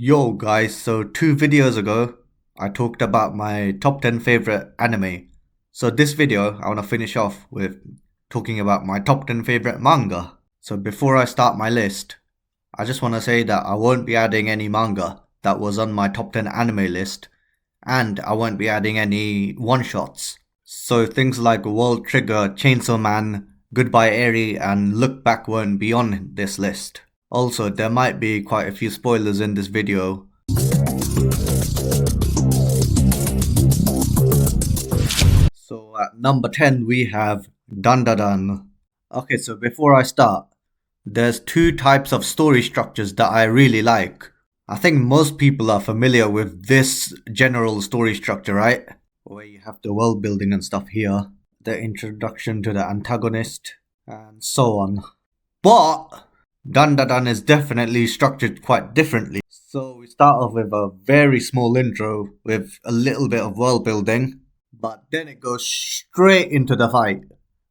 Yo guys, so 2 videos ago, I talked about my top 10 favorite anime. So this video, I want to finish off with talking about my top 10 favorite manga. So before I start my list, I just want to say that I won't be adding any manga that was on my top 10 anime list, and I won't be adding any one-shots. So things like World Trigger, Chainsaw Man, Goodbye Eri, and Look Back won't be on this list. Also, there might be quite a few spoilers in this video. So at number 10 we have Dandan. Okay, so before I start, there's two types of story structures that I really like. I think most people are familiar with this general story structure, right? Where you have the world building and stuff here, the introduction to the antagonist, and so on. But Dandan is definitely structured quite differently. So we start off with a very small intro with a little bit of world building, but then it goes straight into the fight.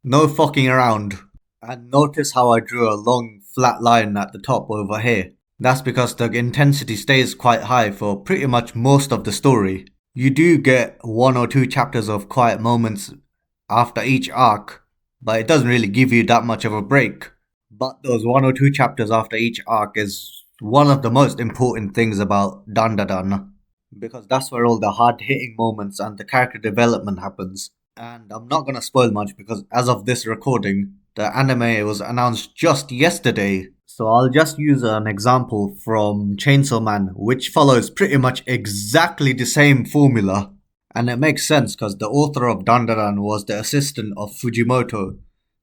No fucking around. And notice how I drew a long flat line at the top over here. That's because the intensity stays quite high for pretty much most of the story. You do get 1 or 2 chapters of quiet moments after each arc, but it doesn't really give you that much of a break. But those 1 or 2 chapters after each arc is one of the most important things about Dandan, because that's where all the hard-hitting moments and the character development happens. And I'm not gonna spoil much because as of this recording, the anime was announced just yesterday. So I'll just use an example from Chainsaw Man, which follows pretty much exactly the same formula. And it makes sense because the author of Dandan was the assistant of Fujimoto.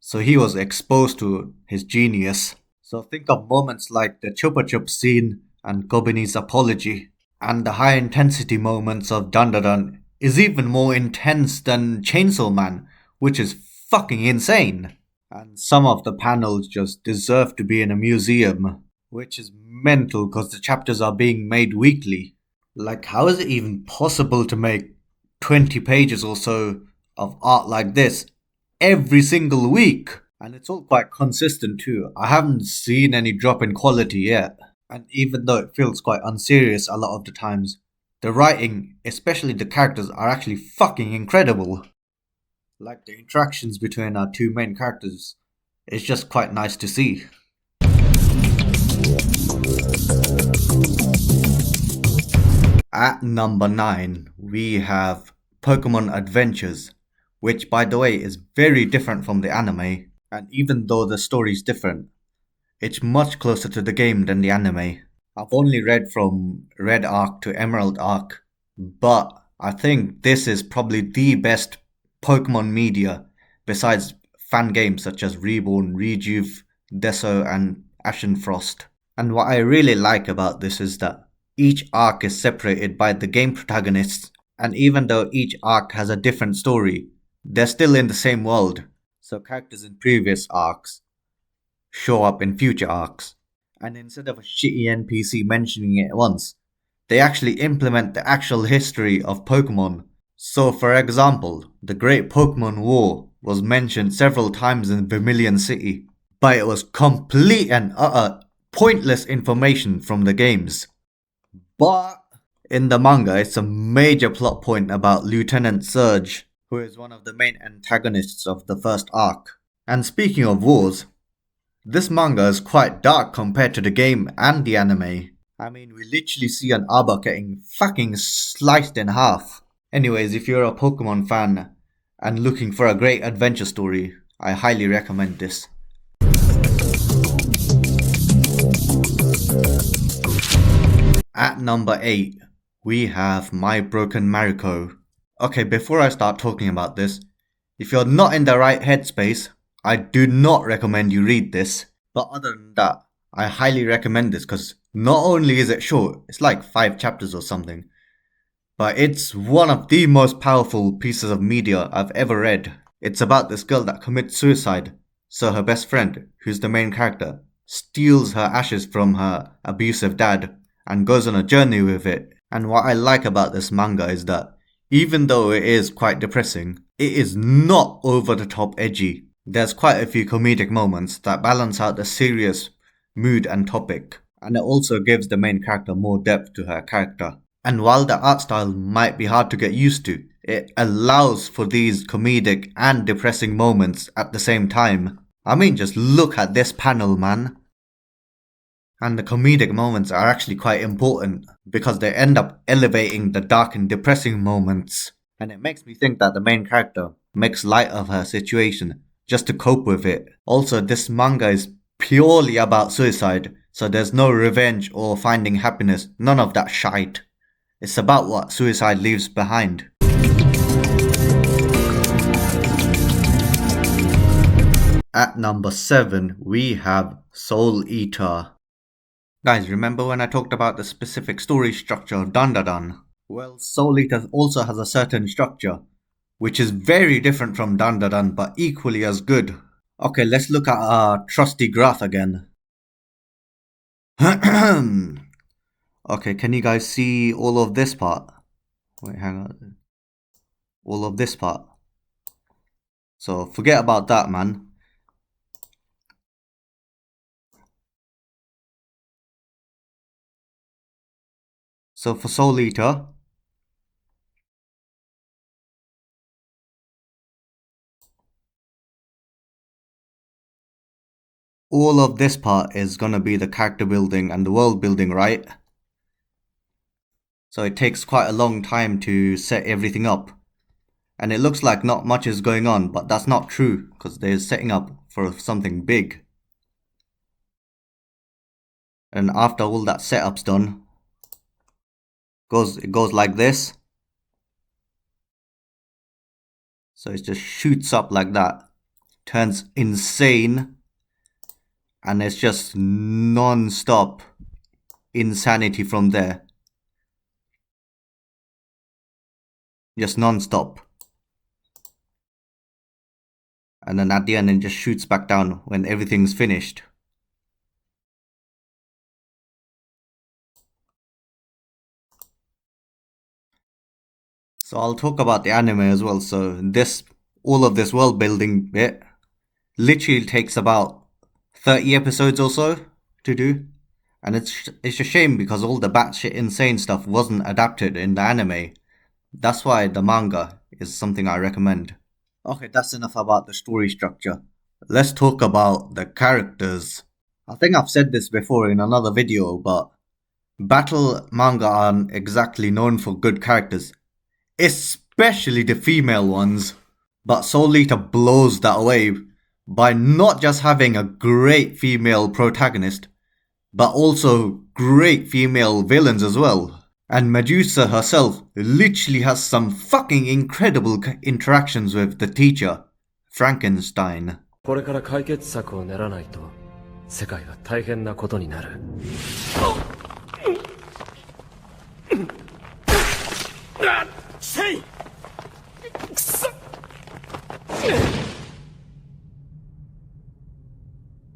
So he was exposed to his genius. So think of moments like the Chupa Chup scene and Kobeni's apology. And the high intensity moments of Dandan is even more intense than Chainsaw Man, which is fucking insane. And some of the panels just deserve to be in a museum, which is mental because the chapters are being made weekly. Like, how is it even possible to make 20 pages or so of art like this every single week? And it's all quite consistent too. I haven't seen any drop in quality yet. And even though it feels quite unserious a lot of the times, the writing, especially the characters, are actually fucking incredible. Like the interactions between our two main characters is just quite nice to see. At number 9, we have Pokemon Adventures, which by the way is very different from the anime, and even though the story is different, it's much closer to the game than the anime. I've only read from Red Arc to Emerald Arc, but I think this is probably the best Pokemon media besides fan games such as Reborn, Rejuve, Deso and Ashen Frost. And what I really like about this is that each arc is separated by the game protagonists, and even though each arc has a different story, they're still in the same world. So characters in previous arcs show up in future arcs, and instead of a shitty NPC mentioning it once, they actually implement the actual history of Pokemon. So for example, the Great Pokemon War was mentioned several times in Vermilion City, but it was complete and utter pointless information from the games. But in the manga, it's a major plot point about Lieutenant Surge, who is one of the main antagonists of the first arc. And speaking of wars, this manga is quite dark compared to the game and the anime. I mean, we literally see an Arbok getting fucking sliced in half. Anyways, if you're a Pokemon fan and looking for a great adventure story, I highly recommend this. At number 8, we have My Broken Maro. Okay, before I start talking about this, if you're not in the right headspace, I do not recommend you read this. But other than that, I highly recommend this because not only is it short, it's like 5 chapters or something, but it's one of the most powerful pieces of media I've ever read. It's about this girl that commits suicide, so her best friend, who's the main character, steals her ashes from her abusive dad and goes on a journey with it. And what I like about this manga is that even though it is quite depressing, it is not over the top edgy. There's quite a few comedic moments that balance out the serious mood and topic. and it also gives the main character more depth to her character. And while the art style might be hard to get used to, it allows for these comedic and depressing moments at the same time. I mean, just look at this panel, man. And the comedic moments are actually quite important because they end up elevating the dark and depressing moments. And it makes me think that the main character makes light of her situation just to cope with it. Also, this manga is purely about suicide, so there's no revenge or finding happiness, none of that shite. It's about what suicide leaves behind. At number 7, we have Soul Eater. Guys, remember when I talked about the specific story structure of Dandan? Well, Soul Eater also has a certain structure, which is very different from Dandan but equally as good. Okay, let's look at our trusty graph again. Okay, can you guys see all of this part? Wait, hang on. All of this part. So forget about that, man. So for Soul Eater, all of this part is gonna be the character building and the world building, right? So it takes quite a long time to set everything up. And it looks like not much is going on, but that's not true, because they're setting up for something big. And after all that setup's done, it goes like this. So it just shoots up like that, turns insane, and it's just non-stop insanity from there. Just non-stop. And then at the end it just shoots back down when everything's finished. So I'll talk about the anime as well. So all of this world building bit literally takes about 30 episodes or so to do. And it's a shame because all the batshit insane stuff wasn't adapted in the anime. That's why the manga is something I recommend. Okay, that's enough about the story structure. Let's talk about the characters. I think I've said this before in another video, but battle manga aren't exactly known for good characters, especially the female ones. But Soul Eater blows that away by not just having a great female protagonist, but also great female villains as well. And Medusa herself literally has some fucking incredible interactions with the teacher, Frankenstein. これから解決策を練らないと世界は大変なことになる。シェイ！くそ！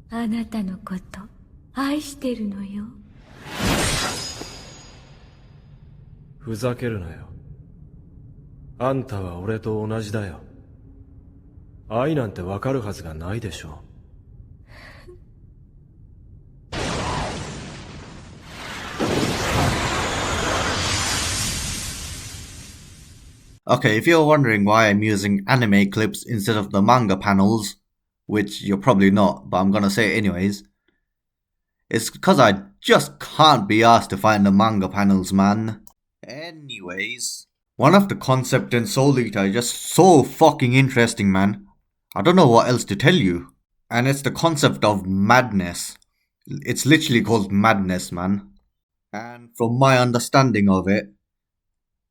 あなたのこと愛してるのよ。ふざけるなよ。あんたは俺と同じだよ。愛なんてわかるはずがないでしょ。Okay, if you're wondering why I'm using anime clips instead of the manga panels, which you're probably not, but I'm gonna say it anyways, it's because I just can't be asked to find the manga panels, man. Anyways, one of the concepts in Soul Eater is just so fucking interesting, man. I don't know what else to tell you. And it's the concept of madness. It's literally called madness, man. And from my understanding of it,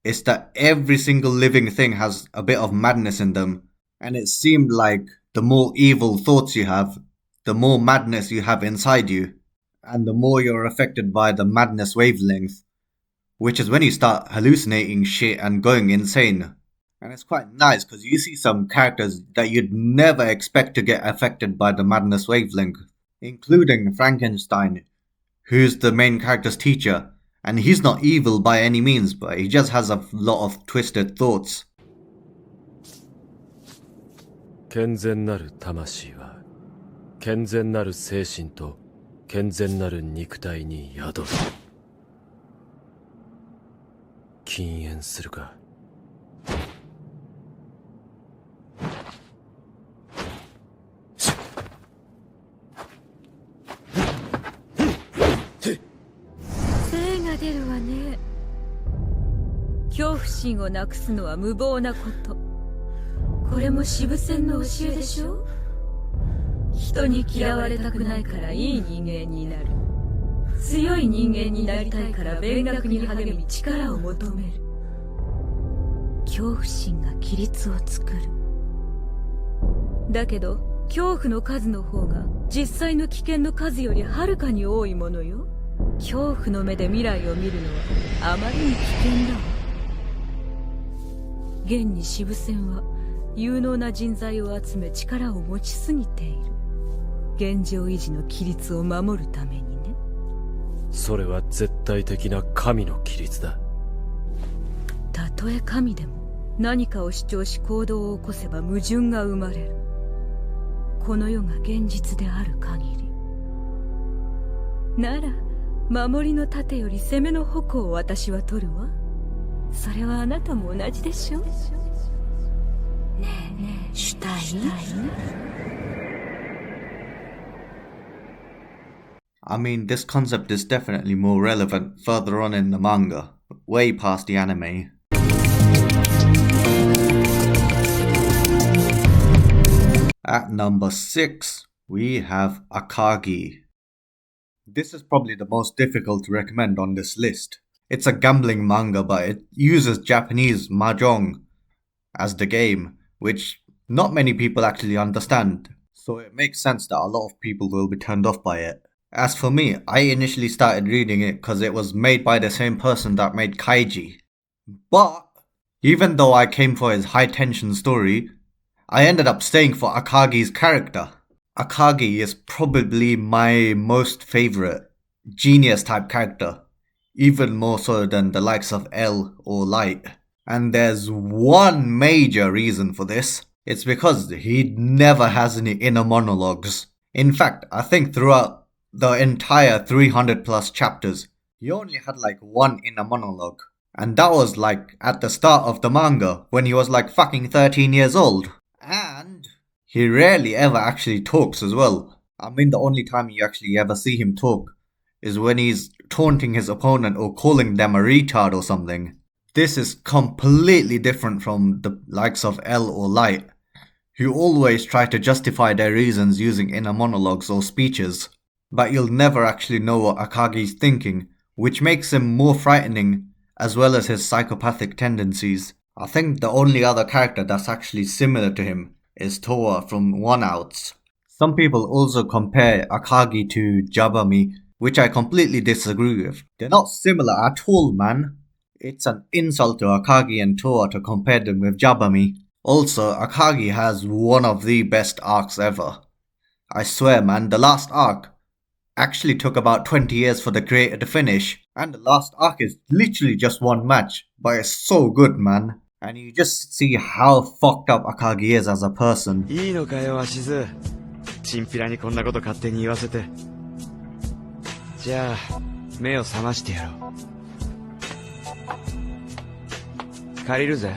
it's that every single living thing has a bit of madness in them. And it seemed like the more evil thoughts you have, the more madness you have inside you. And the more you're affected by the madness wavelength, which is when you start hallucinating shit and going insane. And it's quite nice because you see some characters that you'd never expect to get affected by the madness wavelength, including Frankenstein, who's the main character's teacher. And he's not evil by any means, but he just has a lot of twisted thoughts. 健全なる魂は健全なる精神と健全なる肉体に宿る。禁煙するか。精が出るわね。恐怖心をなくすのは無謀なこと。これも渋線の教えでしょ。人に嫌われたくないからいい人間になる。強い人間になりたいから勉学に励み力を求める。恐怖心が規律を作る。だけど恐怖の数の方が実際の危険の数よりはるかに多いものよ。恐怖の目で未来を見るのはあまりに危険だわ。現に渋線は有能な人材を集め力を持ちすぎている。現状維持の規律を守るためにね。それは絶対的な神の規律だ。たとえ神でも何かを主張し行動を起こせば矛盾が生まれる。この世が現実である限りなら、守りの盾より攻めの矛を私は取るわ。それはあなたも同じでしょ。ねえねえ、シュタイン。I mean, this concept is definitely more relevant further on in the manga, way past the anime. At number 6, we have Akagi. This is probably the most difficult to recommend on this list. It's a gambling manga, but it uses Japanese mahjong as the game, which not many people actually understand. So it makes sense that a lot of people will be turned off by it. As for me, I initially started reading it because it was made by the same person that made Kaiji. But even though I came for his high tension story, I ended up staying for Akagi's character. Akagi is probably my most favourite genius type character, even more so than the likes of L or Light. And there's one major reason for this. It's because he never has any inner monologues. In fact, I think throughout the entire 300 plus chapters, he only had like one inner monologue. And that was like at the start of the manga, when he was like fucking 13 years old. And he rarely ever actually talks as well. I mean, the only time you actually ever see him talk is when he's taunting his opponent or calling them a retard or something. This is completely different from the likes of L or Light, who always try to justify their reasons using inner monologues or speeches. But you'll never actually know what Akagi's thinking, which makes him more frightening, as well as his psychopathic tendencies. I think the only other character that's actually similar to him is Toa from One Outs. Some people also compare Akagi to Jabami, which I completely disagree with. They're not similar at all, man. It's an insult to Akagi and Toa to compare them with Jabami. Also, Akagi has one of the best arcs ever. I swear, man, the last arc actually took about 20 years for the creator to finish, and the last arc is literally just one match, but it's so good, man. And you just see how fucked up Akagi is as a person. いいのかよ、アシズ。チンピラにこんなこと勝手に言わせて。じゃあ、目を覚ましてやろう。借りるぜ、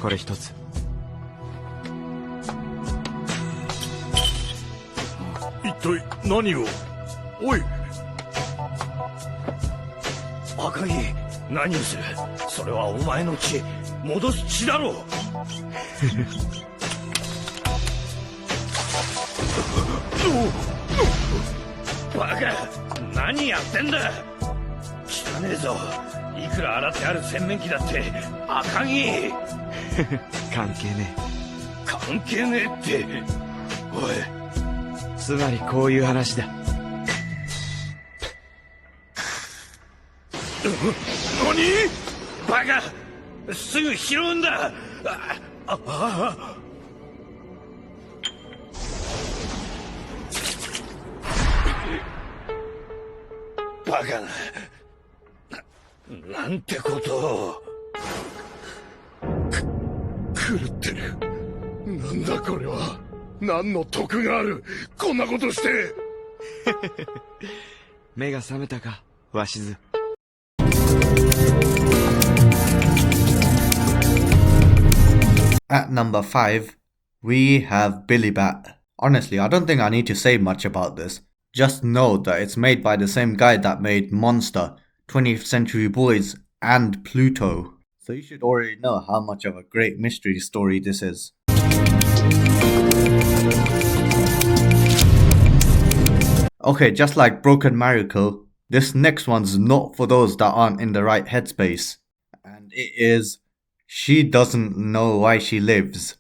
これ一つ。一体何を？おい！赤木、何をする？それはお前の血、戻す血だろう。バカ！何やってんだ！汚ねえぞ。いくら洗ってある洗面器だって赤木。関係ねえ。関係ねえって。おい。つまりこういう話だ。何？バカ！すぐ拾うんだ！バカな。なんてことを。狂ってる。なんだこれは。何の得がある。こんなことして。目が覚めたか、鷲津。At number 5, we have Billy Bat. Honestly, I don't think I need to say much about this. Just know that it's made by the same guy that made Monster, 20th Century Boys, and Pluto. So you should already know how much of a great mystery story this is. Okay, just like Broken Maro, this next one's not for those that aren't in the right headspace. And it is She Doesn't Know Why She Lives,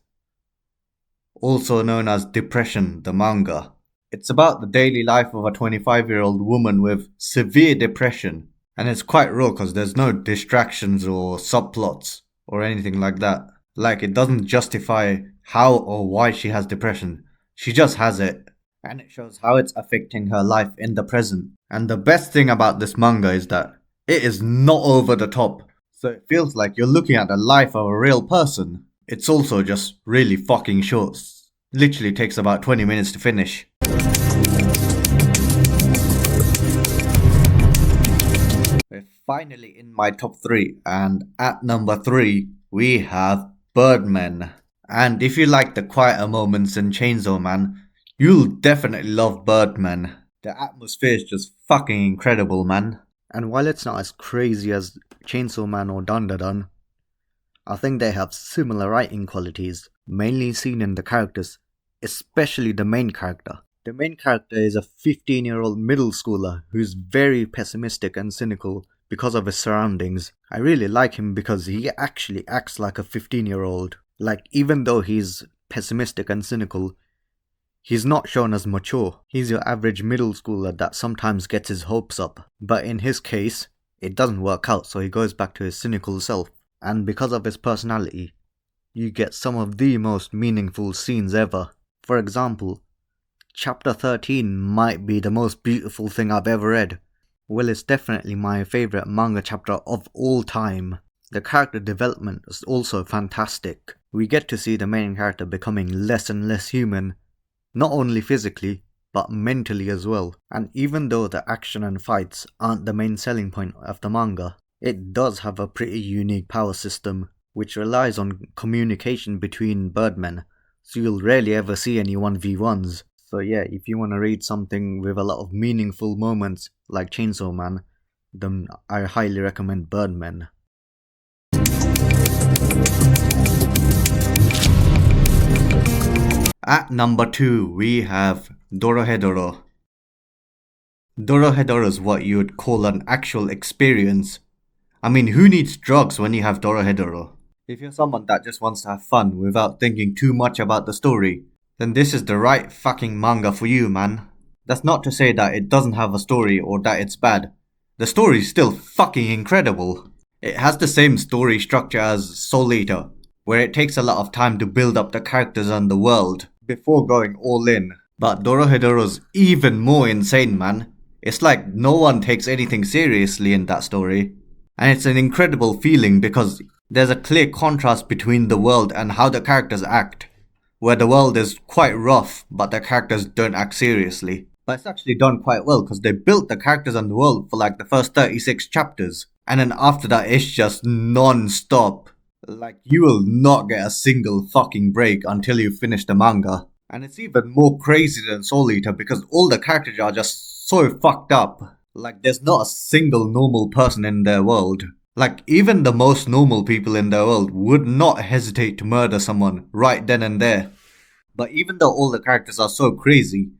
also known as Depression, the manga. It's about the daily life of a 25-year-old woman with severe depression, and it's quite raw because there's no distractions or subplots or anything like that. Like, it doesn't justify how or why she has depression, she just has it, and it shows how it's affecting her life in the present. And the best thing about this manga is that it is not over the top, so it feels like you're looking at the life of a real person. It's also just really fucking short. Literally takes about 20 minutes to finish. We're finally in my top 3, and at number 3 we have Birdman. And if you like the quieter moments in Chainsaw Man, you'll definitely love Birdman. The atmosphere is just fucking incredible, man. And while it's not as crazy as Chainsaw Man or Dandan, I think they have similar writing qualities, mainly seen in the characters, especially the main character. The main character is a 15-year-old middle schooler who's very pessimistic and cynical because of his surroundings. I really like him because he actually acts like a 15-year-old. Like, even though he's pessimistic and cynical, he's not shown as mature. He's your average middle schooler that sometimes gets his hopes up. But in his case, it doesn't work out, so he goes back to his cynical self. And because of his personality, you get some of the most meaningful scenes ever. For example, Chapter 13 might be the most beautiful thing I've ever read. Well, it's definitely my favourite manga chapter of all time. The character development is also fantastic. We get to see the main character becoming less and less human, not only physically, but mentally as well. And even though the action and fights aren't the main selling point of the manga, it does have a pretty unique power system, which relies on communication between Birdmen, so you'll rarely ever see any 1v1s. So yeah, if you want to read something with a lot of meaningful moments like Chainsaw Man, then I highly recommend Birdman. At number 2 we have Dorohedoro. Dorohedoro is what you would call an actual experience. I mean, who needs drugs when you have Dorohedoro? If you're someone that just wants to have fun without thinking too much about the story, then this is the right fucking manga for you, man. That's not to say that it doesn't have a story or that it's bad. The story is still fucking incredible. It has the same story structure as Soul Eater, where it takes a lot of time to build up the characters and the world before going all in. But Dorohedoro's even more insane, man. It's like no one takes anything seriously in that story. And it's an incredible feeling because there's a clear contrast between the world and how the characters act, where the world is quite rough but the characters don't act seriously. But it's actually done quite well because they built the characters and the world for like the first 36 chapters, and then after that it's just non-stop. Like, you will not get a single fucking break until you finish the manga. And it's even more crazy than Soul Eater because all the characters are just so fucked up. Like, there's not a single normal person in their world. Like, even the most normal people in their world would not hesitate to murder someone right then and there. But even though all the characters are so crazy,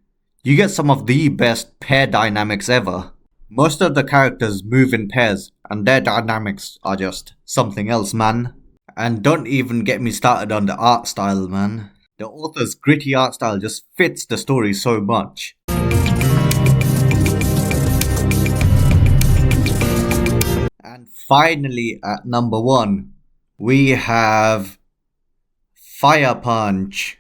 you get some of the best pair dynamics ever. Most of the characters move in pairs, and their dynamics are just something else, man. And don't even get me started on the art style, man. The author's gritty art style just fits the story so much. And finally, at number 1, we have Fire Punch.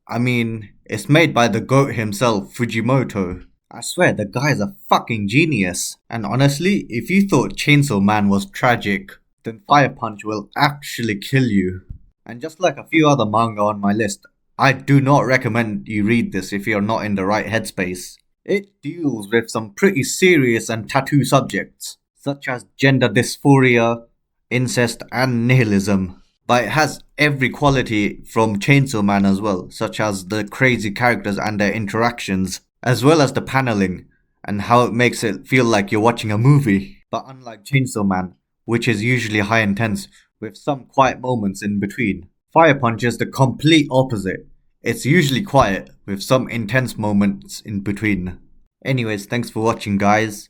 I mean, it's made by the GOAT himself, Fujimoto. I swear, the guy's a fucking genius. And honestly, if you thought Chainsaw Man was tragic, then Fire Punch will actually kill you. And just like a few other manga on my list, I do not recommend you read this if you're not in the right headspace. It deals with some pretty serious and taboo subjects, such as gender dysphoria, incest, and nihilism. But it has every quality from Chainsaw Man as well, such as the crazy characters and their interactions, as well as the paneling, and how it makes it feel like you're watching a movie. But unlike Chainsaw Man, which is usually high intense, with some quiet moments in between, Fire Punch is the complete opposite. It's usually quiet, with some intense moments in between. Anyways, thanks for watching guys,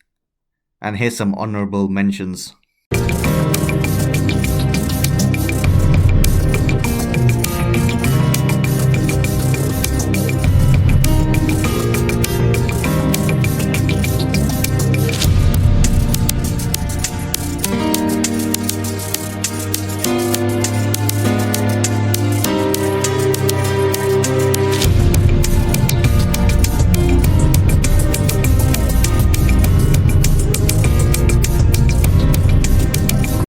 and here's some honorable mentions.